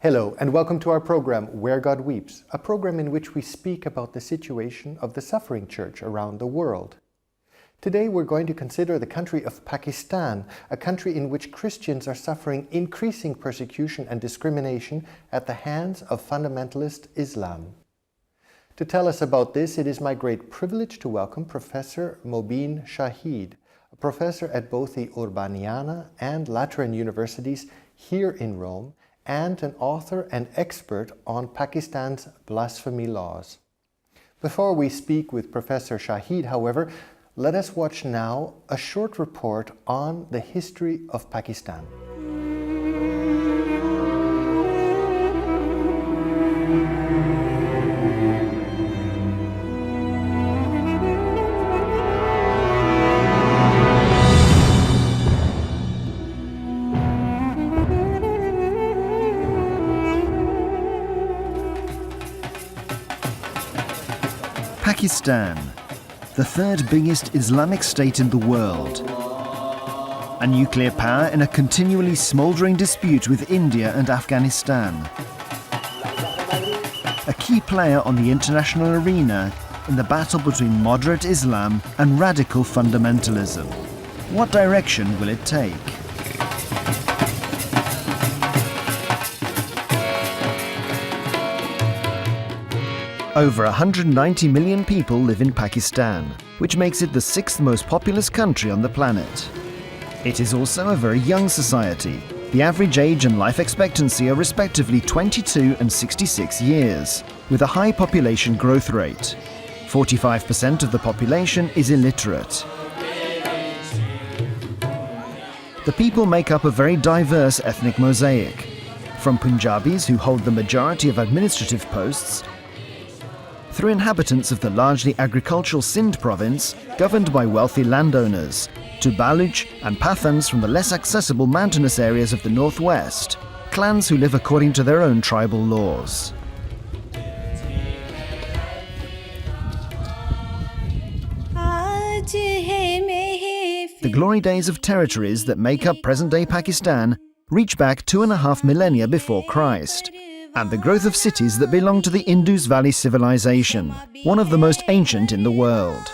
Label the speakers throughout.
Speaker 1: Hello and welcome to our program Where God Weeps, a program in which we speak about the situation of the suffering church around the world. Today we're going to consider the country of Pakistan, a country in which Christians are suffering increasing persecution and discrimination at the hands of fundamentalist Islam. To tell us about this, it is my great privilege to welcome Professor Mobeen Shahid, a professor at both the Urbaniana and Lateran universities here in Rome, and an author and expert on Pakistan's blasphemy laws. Before we speak with Professor Shahid, however, let us watch now a short report on the history of Pakistan.
Speaker 2: Pakistan, the third biggest Islamic state in the world. A nuclear power in a continually smouldering dispute with India and Afghanistan. A key player on the international arena in the battle between moderate Islam and radical fundamentalism. What direction will it take? Over 190 million people live in Pakistan, which makes it the sixth most populous country on the planet. It is also a very young society. The average age and life expectancy are respectively 22 and 66 years, with a high population growth rate. 45% of the population is illiterate. The people make up a very diverse ethnic mosaic, from Punjabis who hold the majority of administrative posts, through inhabitants of the largely agricultural Sindh province, governed by wealthy landowners, to Baluch and Pathans from the less accessible mountainous areas of the northwest, clans who live according to their own tribal laws. The glory days of territories that make up present-day Pakistan reach back 2.5 millennia before Christ, and the growth of cities that belong to the Indus Valley civilization, one of the most ancient in the world.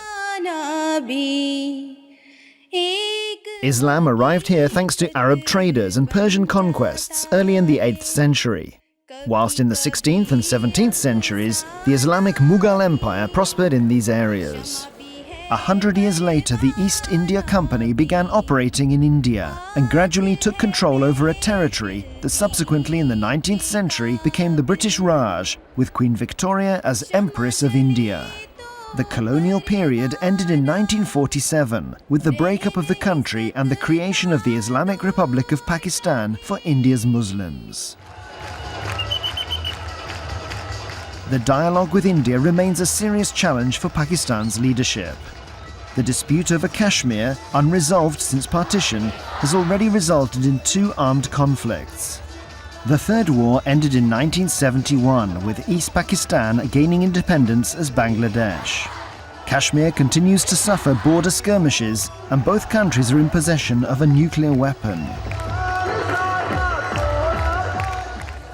Speaker 2: Islam arrived here thanks to Arab traders and Persian conquests early in the 8th century. Whilst in the 16th and 17th centuries, the Islamic Mughal Empire prospered in these areas. 100 years later, the East India Company began operating in India and gradually took control over a territory that subsequently in the 19th century became the British Raj, with Queen Victoria as Empress of India. The colonial period ended in 1947 with the breakup of the country and the creation of the Islamic Republic of Pakistan for India's Muslims. The dialogue with India remains a serious challenge for Pakistan's leadership. The dispute over Kashmir, unresolved since partition, has already resulted in 2 armed conflicts. The third war ended in 1971, with East Pakistan gaining independence as Bangladesh. Kashmir continues to suffer border skirmishes, and both countries are in possession of a nuclear weapon.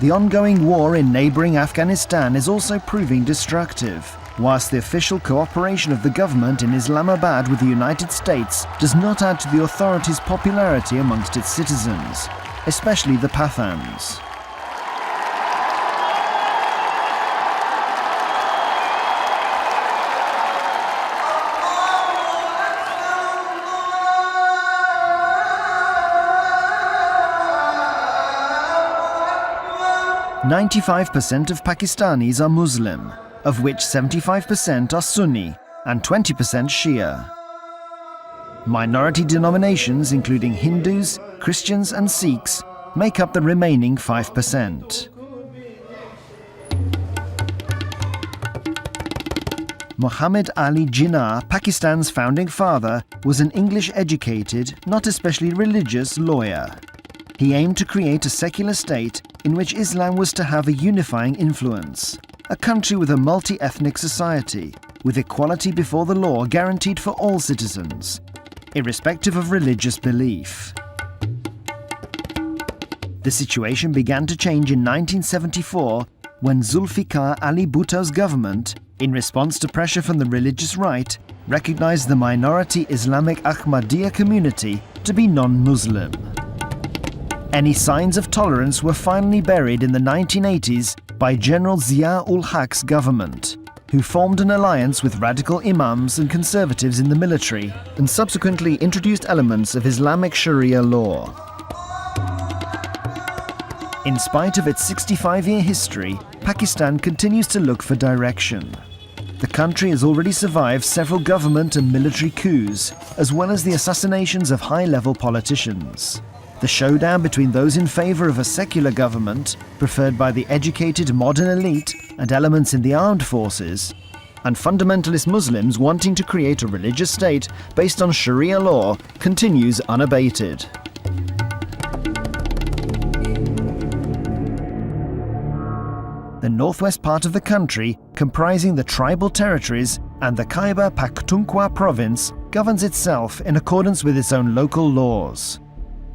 Speaker 2: The ongoing war in neighbouring Afghanistan is also proving destructive, whilst the official cooperation of the government in Islamabad with the United States does not add to the authorities' popularity amongst its citizens, especially the Pathans. "95% of Pakistanis are Muslim, of which 75% are Sunni and 20% Shia. Minority denominations, including Hindus, Christians and Sikhs, make up the remaining 5%. Muhammad Ali Jinnah, Pakistan's founding father, was an English-educated, not especially religious lawyer. He aimed to create a secular state in which Islam was to have a unifying influence, a country with a multi-ethnic society, with equality before the law guaranteed for all citizens, irrespective of religious belief. The situation began to change in 1974 when Zulfikar Ali Bhutto's government, in response to pressure from the religious right, recognized the minority Islamic Ahmadiyya community to be non-Muslim. Any signs of tolerance were finally buried in the 1980s by General Zia-ul-Haq's government, who formed an alliance with radical imams and conservatives in the military and subsequently introduced elements of Islamic Sharia law. In spite of its 65-year history, Pakistan continues to look for direction. The country has already survived several government and military coups, as well as the assassinations of high-level politicians. The showdown between those in favor of a secular government, preferred by the educated modern elite and elements in the armed forces, and fundamentalist Muslims wanting to create a religious state based on Sharia law, continues unabated. The northwest part of the country, comprising the tribal territories and the Khyber Pakhtunkhwa province, governs itself in accordance with its own local laws.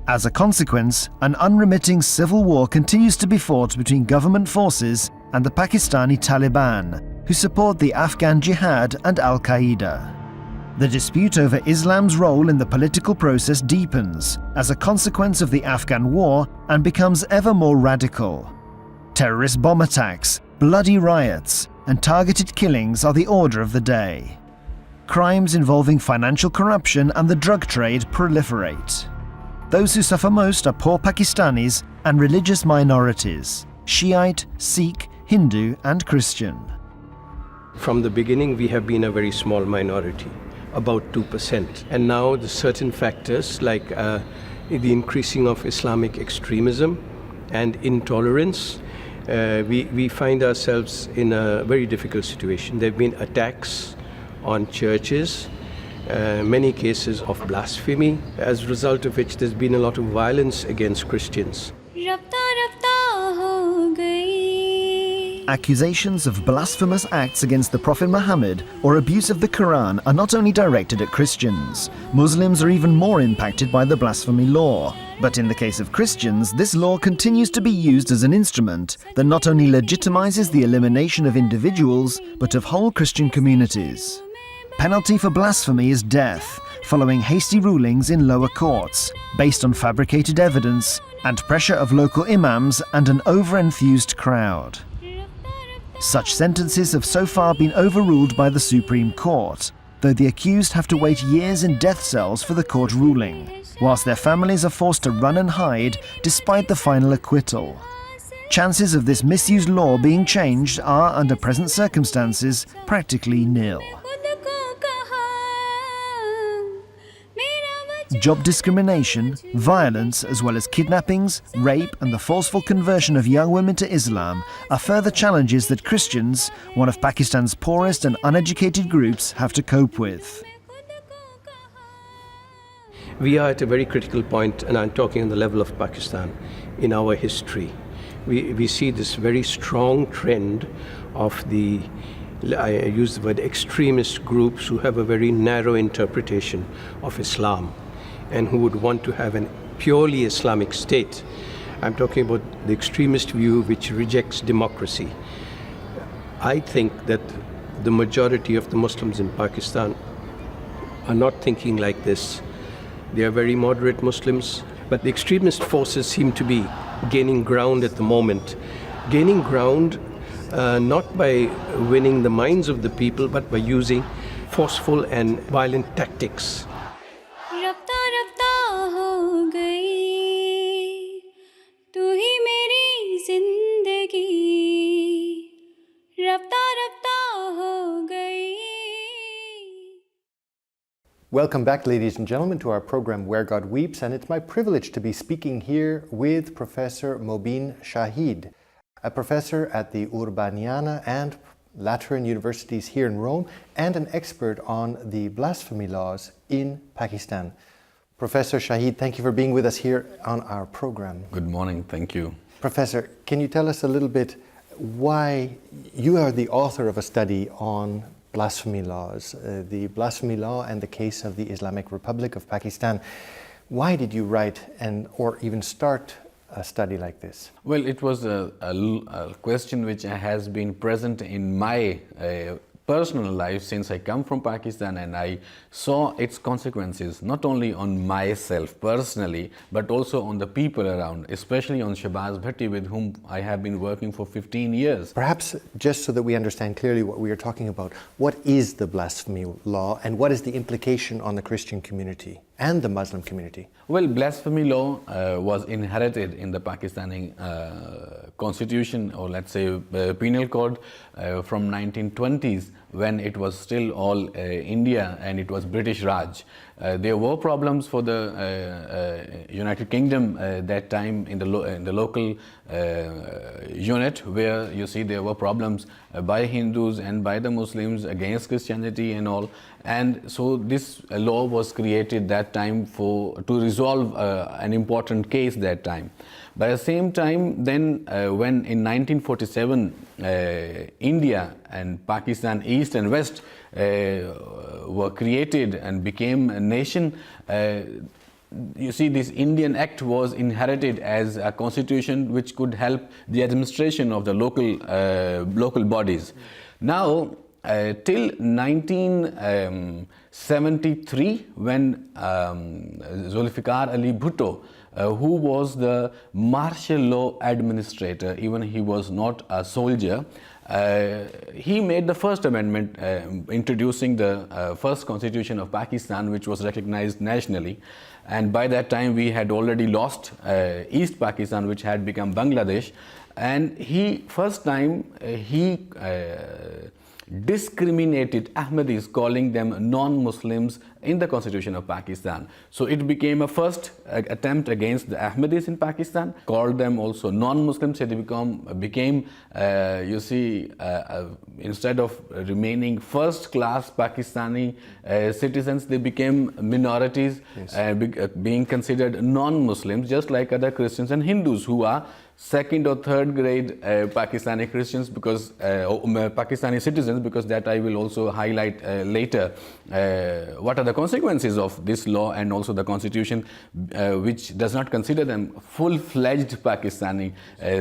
Speaker 2: As a consequence, an unremitting civil war continues to be fought between government forces and the Pakistani Taliban, who support the Afghan Jihad and Al-Qaeda. The dispute over Islam's role in the political process deepens as a consequence of the Afghan war and becomes ever more radical. Terrorist bomb attacks, bloody riots, and targeted killings are the order of the day. Crimes involving financial corruption and the drug trade proliferate. Those who suffer most are poor Pakistanis and religious minorities: Shiite, Sikh, Hindu, and Christian.
Speaker 3: From the beginning, we have been a very small minority, about 2%. And now the certain factors like the increasing of Islamic extremism and intolerance, we find ourselves in a very difficult situation. There have been attacks on churches, many cases of blasphemy, as a result of which there's been a lot of violence against Christians.
Speaker 2: Accusations of blasphemous acts against the Prophet Muhammad or abuse of the Quran are not only directed at Christians. Muslims are even more impacted by the blasphemy law. But in the case of Christians, this law continues to be used as an instrument that not only legitimizes the elimination of individuals, but of whole Christian communities. Penalty for blasphemy is death, following hasty rulings in lower courts, based on fabricated evidence and pressure of local imams and an over-enthused crowd. Such sentences have so far been overruled by the Supreme Court, though the accused have to wait years in death cells for the court ruling, whilst their families are forced to run and hide despite the final acquittal. Chances of this misused law being changed are, under present circumstances, practically nil. Job discrimination, violence, as well as kidnappings, rape, and the forceful conversion of young women to Islam are further challenges that Christians, one of Pakistan's poorest and uneducated groups, have to cope with.
Speaker 3: We are at a very critical point, and I'm talking on the level of Pakistan, in our history. We see this very strong trend of the, I use the word, extremist groups who have a very narrow interpretation of Islam and who would want to have a purely Islamic state. I'm talking about the extremist view which rejects democracy. I think that the majority of the Muslims in Pakistan are not thinking like this. They are very moderate Muslims, but the extremist forces seem to be gaining ground at the moment. Gaining ground not by winning the minds of the people, but by using forceful and violent tactics.
Speaker 1: Welcome back, ladies and gentlemen, to our program Where God Weeps, and it's my privilege to be speaking here with Professor Mobeen Shahid, a professor at the Urbaniana and Lateran universities here in Rome, and an expert on the blasphemy laws in Pakistan. Professor Shahid, thank you for being with us here on our program.
Speaker 4: Good morning, thank you.
Speaker 1: Professor, can you tell us a little bit why you are the author of a study on blasphemy laws, the blasphemy law and the case of the Islamic Republic of Pakistan? Why did you write or even start a study like this?
Speaker 4: Well, it was a question which has been present in my personal life since I come from Pakistan, and I saw its consequences not only on myself personally but also on the people around, especially on Shahbaz Bhatti, with whom I have been working for 15 years.
Speaker 1: Perhaps just so that we understand clearly what we are talking about, what is the blasphemy law and what is the implication on the Christian community and the Muslim community?
Speaker 4: Well, blasphemy law was inherited in the Pakistani constitution, or let's say penal code, from 1920s, when it was still all India and it was British Raj. There were problems for the United Kingdom that time in the local unit, where you see there were problems by Hindus and by the Muslims against Christianity and all. And so this law was created that time to resolve an important case that time. By the same time, then when in 1947 India and Pakistan East and West were created and became a nation, you see, this Indian Act was inherited as a constitution which could help the administration of the local bodies. Now, till 1973, when Zulfikar Ali Bhutto, who was the martial law administrator, even he was not a soldier, he made the first amendment introducing the first constitution of Pakistan, which was recognized nationally. And by that time we had already lost East Pakistan, which had become Bangladesh. And he discriminated Ahmadis, calling them non-Muslims in the constitution of Pakistan. So it became a first attempt against the Ahmadis in Pakistan, called them also non-Muslims. So they became you see, instead of remaining first-class Pakistani citizens, they became minorities, yes, being considered non-Muslims, just like other Christians and Hindus who are second or third grade Pakistani Christians, because Pakistani citizens, because that I will also highlight later. What are the consequences of this law and also the constitution, which does not consider them full-fledged Pakistani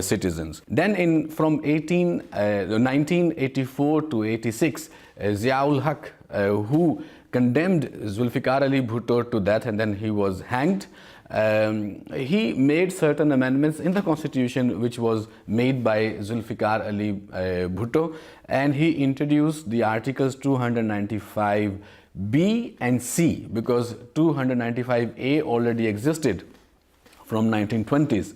Speaker 4: citizens. Then from 1984 to 86, Ziaul Haq, who condemned Zulfikar Ali Bhutto to death, and then he was hanged. He made certain amendments in the constitution which was made by Zulfikar Ali Bhutto, and he introduced the articles 295B and C, because 295A already existed from 1920s.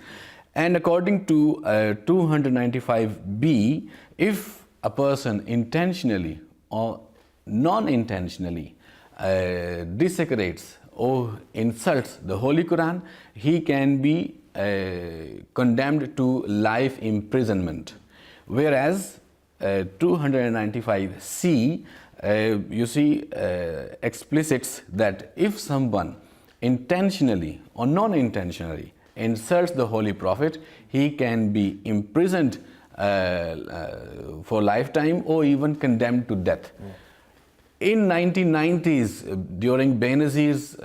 Speaker 4: And according to 295B, if a person intentionally or non-intentionally desecrates or insults the Holy Quran, he can be condemned to life imprisonment. Whereas 295C, you see, explicits that if someone intentionally or non-intentionally insults the Holy Prophet, he can be imprisoned for lifetime or even condemned to death. In 1990s, during Benazir's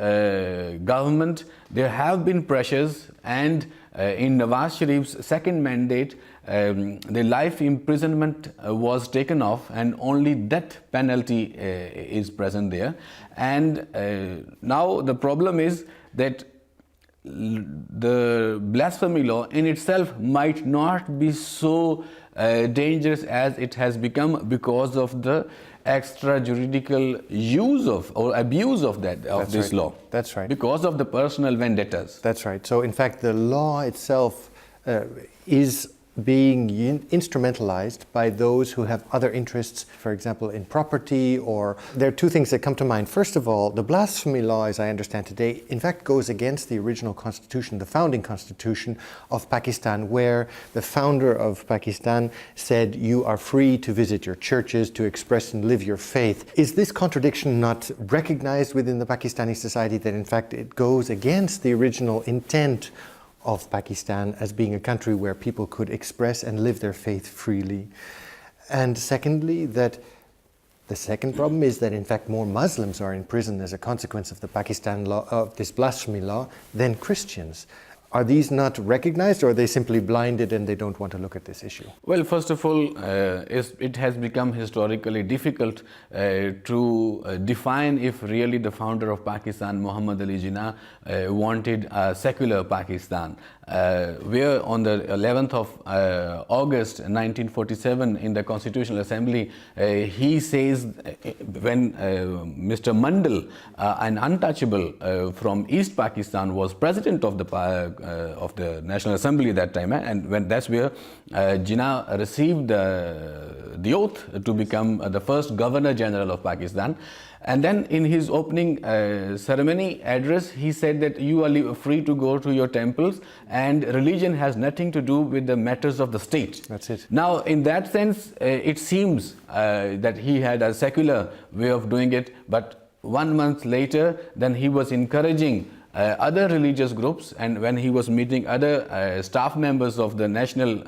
Speaker 4: government, there have been pressures, and in Nawaz Sharif's second mandate, the life imprisonment was taken off, and only death penalty is present there. And now the problem is that the blasphemy law in itself might not be so dangerous as it has become because of the extrajuridical use of or abuse of this law.
Speaker 1: That's right.
Speaker 4: Because of the personal vendettas.
Speaker 1: That's right. So in fact the law itself is being instrumentalized by those who have other interests, for example, in property, or there are two things that come to mind. First of all, the blasphemy law, as I understand today, in fact goes against the original constitution, the founding constitution of Pakistan, where the founder of Pakistan said you are free to visit your churches, to express and live your faith. Is this contradiction not recognized within the Pakistani society, that in fact it goes against the original intent of Pakistan as being a country where people could express and live their faith freely? And secondly, that the second problem is that in fact more Muslims are in prison as a consequence of the Pakistan law, of this blasphemy law, than Christians. Are these not recognized, or are they simply blinded and they don't want to look at this issue?
Speaker 4: Well, first of all, it has become historically difficult to define if really the founder of Pakistan, Muhammad Ali Jinnah, wanted a secular Pakistan. Where on the 11th of August 1947 in the Constitutional Assembly, he says, when Mr. Mandal, an untouchable from East Pakistan, was president of the National Assembly at that time, and when that's where Jinnah received the oath to become the first Governor General of Pakistan. And then in his opening ceremony address, he said that you are free to go to your temples and religion has nothing to do with the matters of the state.
Speaker 1: That's it.
Speaker 4: Now, in that sense, it seems that he had a secular way of doing it, but 1 month later, then he was encouraging other religious groups, and when he was meeting other staff members of the National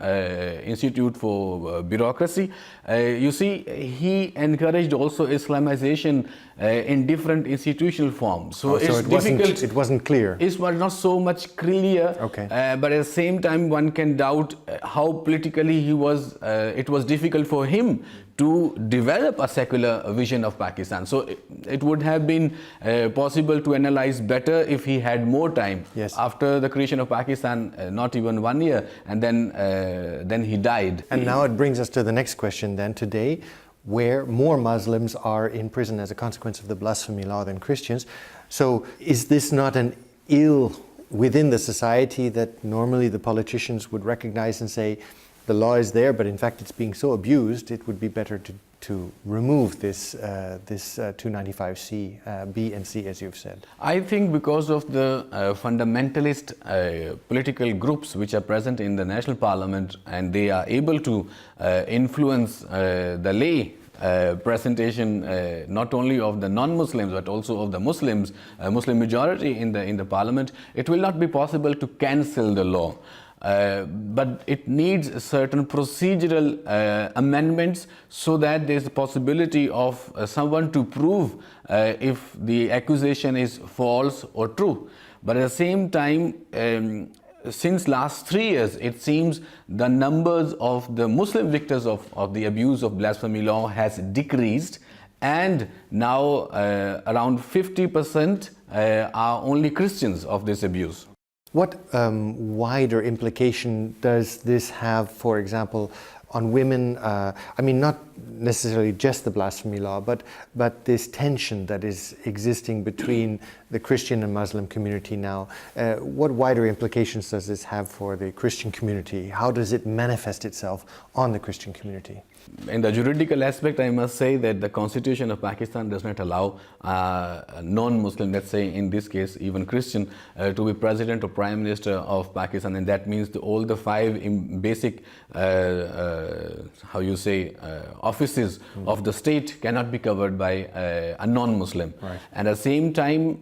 Speaker 4: Institute for Bureaucracy, you see, he encouraged also Islamization in different institutional forms. So, it's difficult.
Speaker 1: It wasn't clear.
Speaker 4: It was not so much clear,
Speaker 1: okay.
Speaker 4: But at the same time, one can doubt how politically he was. It was difficult for him to develop a secular vision of Pakistan. So it would have been possible to analyze better if he had more time.
Speaker 1: Yes.
Speaker 4: After the creation of Pakistan, not even 1 year, and then he died.
Speaker 1: And now it brings us to the next question then today, where more Muslims are in prison as a consequence of the blasphemy law than Christians. So is this not an ill within the society that normally the politicians would recognize and say, the law is there, but in fact it's being so abused, it would be better to remove this 295C, B and C, as you've said?
Speaker 4: I think because of the fundamentalist political groups which are present in the national parliament, and they are able to influence the lay presentation not only of the non-Muslims but also of the Muslims, Muslim majority in the parliament, it will not be possible to cancel the law. But it needs certain procedural amendments so that there is a possibility of someone to prove if the accusation is false or true. But at the same time, since last 3 years, it seems the numbers of the Muslim victims of the abuse of blasphemy law has decreased, and now around 50% are only Christians of this abuse.
Speaker 1: What wider implication does this have, for example, on women? I mean, not necessarily just the blasphemy law, but this tension that is existing between the Christian and Muslim community now. What wider implications does this have for the Christian community? How does it manifest itself on the Christian community?
Speaker 4: In the juridical aspect, I must say that the Constitution of Pakistan does not allow a non-Muslim, let's say in this case even Christian, to be President or Prime Minister of Pakistan, and that means all the 5 basic, offices of the state cannot be covered by a non-Muslim.
Speaker 1: Right.
Speaker 4: And at the same time,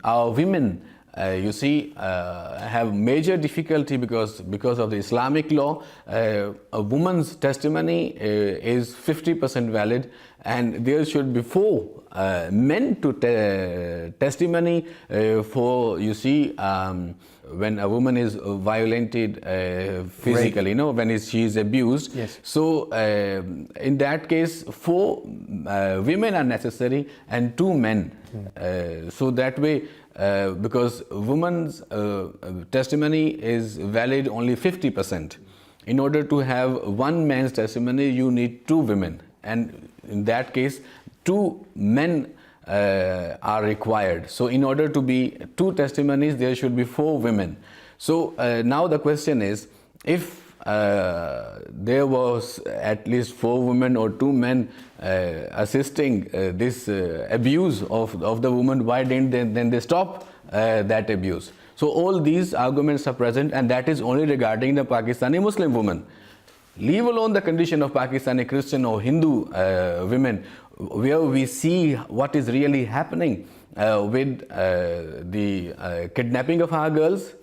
Speaker 4: our women, you see, have major difficulty because of the Islamic law. A woman's testimony is 50% valid, and there should be 4 men to testimony for, you see, when a woman is violated physically, when she is abused.
Speaker 1: Yes.
Speaker 4: So in that case, 4 women are necessary and 2 men. So that way, because woman's testimony is valid only 50%. In order to have 1 man's testimony, you need 2 women, and in that case 2 men are required. So in order to be 2 testimonies, there should be 4 women. So now the question is, if there was at least 4 women or 2 men assisting this abuse of the woman, why didn't they stop that abuse? So all these arguments are present, and that is only regarding the Pakistani Muslim woman. Leave alone the condition of Pakistani Christian or Hindu women, where we see what is really happening with the kidnapping of our girls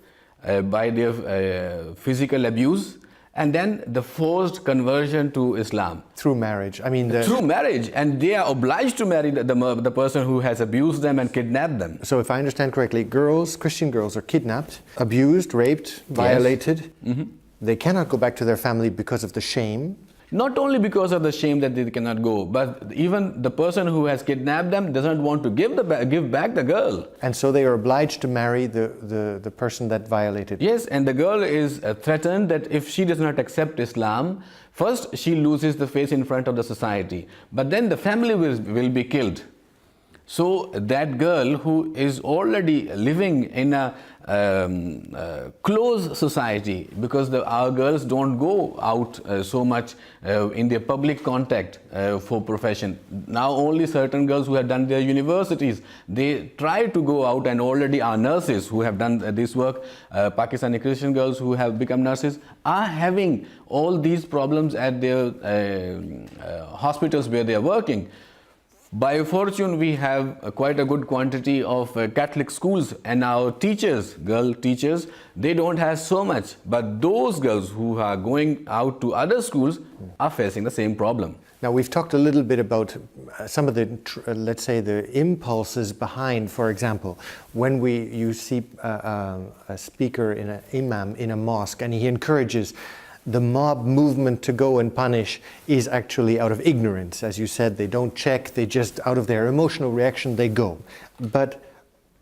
Speaker 4: by their physical abuse, and then the forced conversion to Islam.
Speaker 1: Through marriage. I mean,
Speaker 4: Through marriage, and they are obliged to marry the person who has abused them and kidnapped them.
Speaker 1: so if I understand correctly, Christian girls are kidnapped, abused, raped, violated. They cannot go back to their family because of the shame.
Speaker 4: Not only because of the shame that they cannot go, but even the person who has kidnapped them doesn't want to give back the girl.
Speaker 1: And so they are obliged to marry the person that violated.
Speaker 4: Yes, and the girl is threatened that if she does not accept Islam, first she loses the face in front of the society, but then the family will be killed. So that girl who is already living in a closed society, because our girls don't go out so much in their public contact for profession. Now only certain girls who have done their universities, they try to go out, and already our nurses who have done this work, Pakistani Christian girls who have become nurses, are having all these problems at their hospitals where they are working. By fortune, we have quite a good quantity of Catholic schools, and our teachers, girl teachers, they don't have so much. But those girls who are going out to other schools are facing the same problem.
Speaker 1: Now, we've talked a little bit about some of the, let's say, the impulses behind, for example, when you see a speaker, an imam in a mosque, and he encourages the mob movement to go and punish, is actually out of ignorance. As you said, they don't check, they just, out of their emotional reaction, they go. But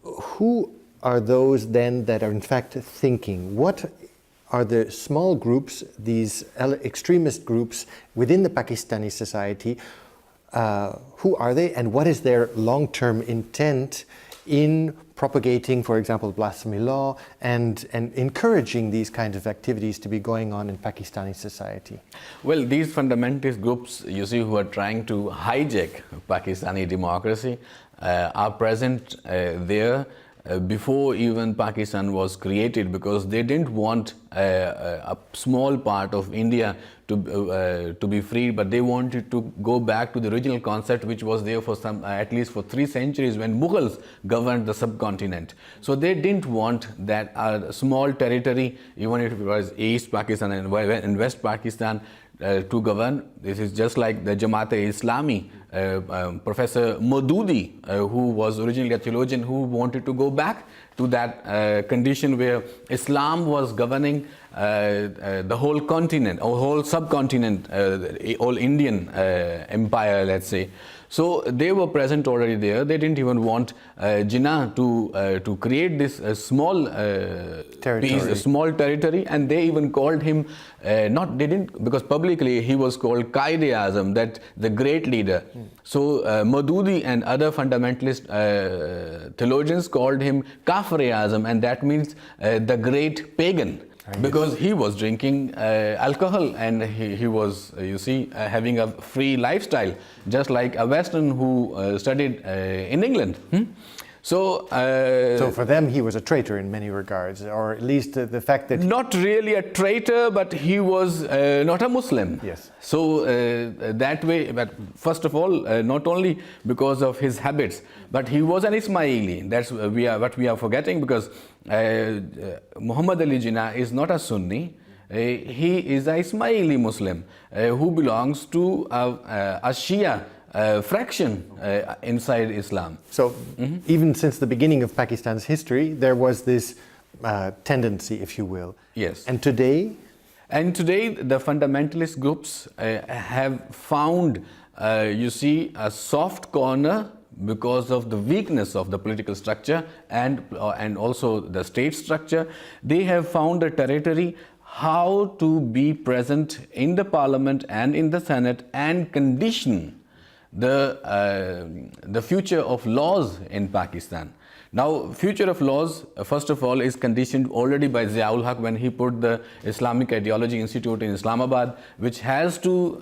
Speaker 1: who are those then that are in fact thinking? What are the small groups, these extremist groups within the Pakistani society? Who are they, and what is their long-term intent in propagating, for example, blasphemy law and encouraging these kinds of activities to be going on in Pakistani society?
Speaker 4: Well, these fundamentalist groups, you see, who are trying to hijack Pakistani democracy, are present there before even Pakistan was created, because they didn't want a small part of India to be free, but they wanted to go back to the original concept which was there for at least for 3 centuries when Mughals governed the subcontinent. So they didn't want that small territory, even if it was East Pakistan and West Pakistan, to govern. This is just like the Jamaat-e-Islami, Professor Maududi, who was originally a theologian, who wanted to go back to that condition where Islam was governing the whole continent, or whole subcontinent, all Indian empire, let's say. So they were present already there. They didn't even want Jinnah to create this small small territory, and they even called him because publicly he was called Qaid-e-Azam, that the great leader. So Maududi and other fundamentalist theologians called him Kafir-e-Azam, and that means the great pagan. Because he was drinking alcohol, and he was, you see, having a free lifestyle, just like a Western who studied in England. So
Speaker 1: for them he was a traitor in many regards, or at least the fact that...
Speaker 4: Not really a traitor, but he was not a Muslim.
Speaker 1: Yes.
Speaker 4: So that way, but first of all, not only because of his habits, but he was an Ismaili. That's what we are forgetting, because Muhammad Ali Jinnah is not a Sunni. He is an Ismaili Muslim who belongs to a Shia fraction inside Islam.
Speaker 1: So even since the beginning of Pakistan's history, there was this tendency, if you will.
Speaker 4: Yes.
Speaker 1: And today?
Speaker 4: And today the fundamentalist groups have found, you see, a soft corner because of the weakness of the political structure and also the state structure. They have found a territory how to be present in the parliament and in the Senate and condition the future of laws in Pakistan. Now, future of laws, first of all, is conditioned already by Ziaul Haq when he put the Islamic Ideology Institute in Islamabad, which has to,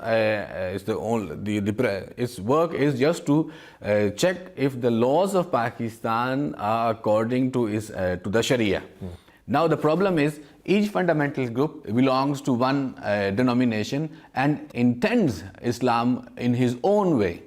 Speaker 4: its work is just to check if the laws of Pakistan are according to the Sharia. Now, the problem is, each fundamentalist group belongs to one denomination and intends Islam in his own way.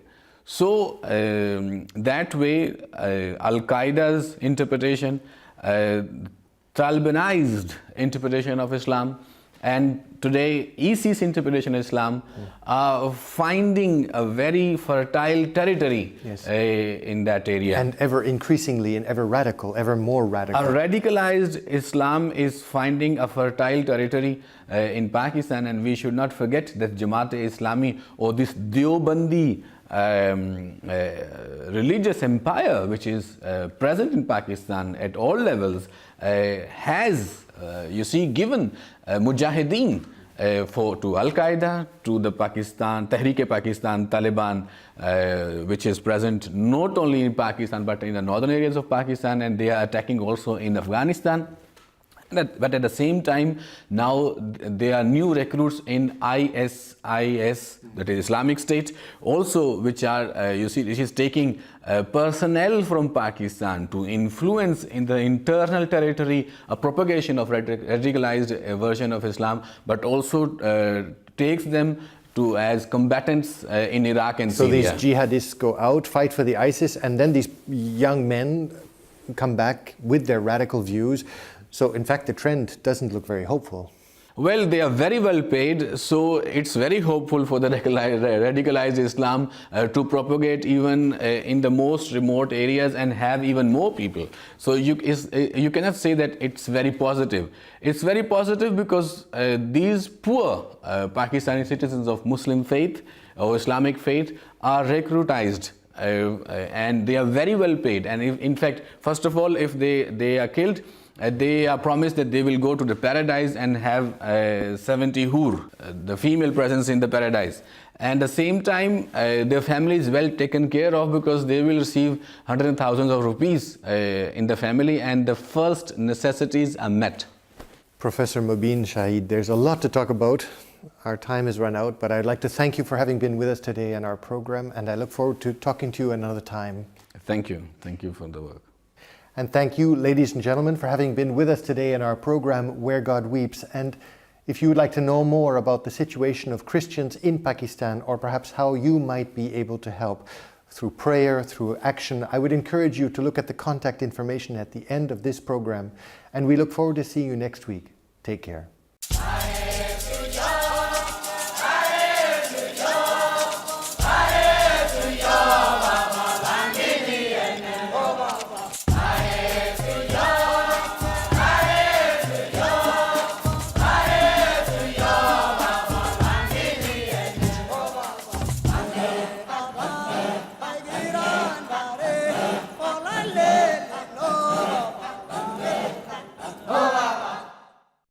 Speaker 4: So that way, Al-Qaeda's interpretation, Talibanized interpretation of Islam, And today, ISIS interpretation of Islam are finding a very fertile territory in that area.
Speaker 1: And ever increasingly and ever radical, ever more radical.
Speaker 4: A radicalized Islam is finding a fertile territory in Pakistan, and we should not forget that Jamaat-e-Islami, or this Deobandi religious empire which is present in Pakistan at all levels, has given mujahideen to Al-Qaeda, to the Tehreek-e-Pakistan, Taliban, which is present not only in Pakistan but in the northern areas of Pakistan, and they are attacking also in Afghanistan. But at the same time, now there are new recruits in ISIS, that is Islamic State, also, which are, which is taking personnel from Pakistan to influence in the internal territory a propagation of radicalized version of Islam, but also takes them as combatants in Iraq and Syria.
Speaker 1: So these jihadists go out, fight for the ISIS, and then these young men come back with their radical views. So, in fact, the trend doesn't look very hopeful.
Speaker 4: Well, they are very well paid, so it's very hopeful for the radicalized Islam to propagate even in the most remote areas and have even more people. So you cannot say that it's very positive. It's very positive because these poor Pakistani citizens of Muslim faith or Islamic faith are recruitized. And they are very well paid. And in fact, first of all, if they are killed, they are promised that they will go to the paradise and have 70 hur, the female presence in the paradise. And at the same time, their family is well taken care of because they will receive hundreds of thousands of rupees in the family, and the first necessities are met.
Speaker 1: Professor Mobeen, Shahid, there's a lot to talk about. Our time has run out, but I'd like to thank you for having been with us today on our program, and I look forward to talking to you another time.
Speaker 4: Thank you. Thank you for the work.
Speaker 1: And thank you, ladies and gentlemen, for having been with us today in our program, Where God Weeps. And if you would like to know more about the situation of Christians in Pakistan, or perhaps how you might be able to help through prayer, through action, I would encourage you to look at the contact information at the end of this program. And we look forward to seeing you next week. Take care.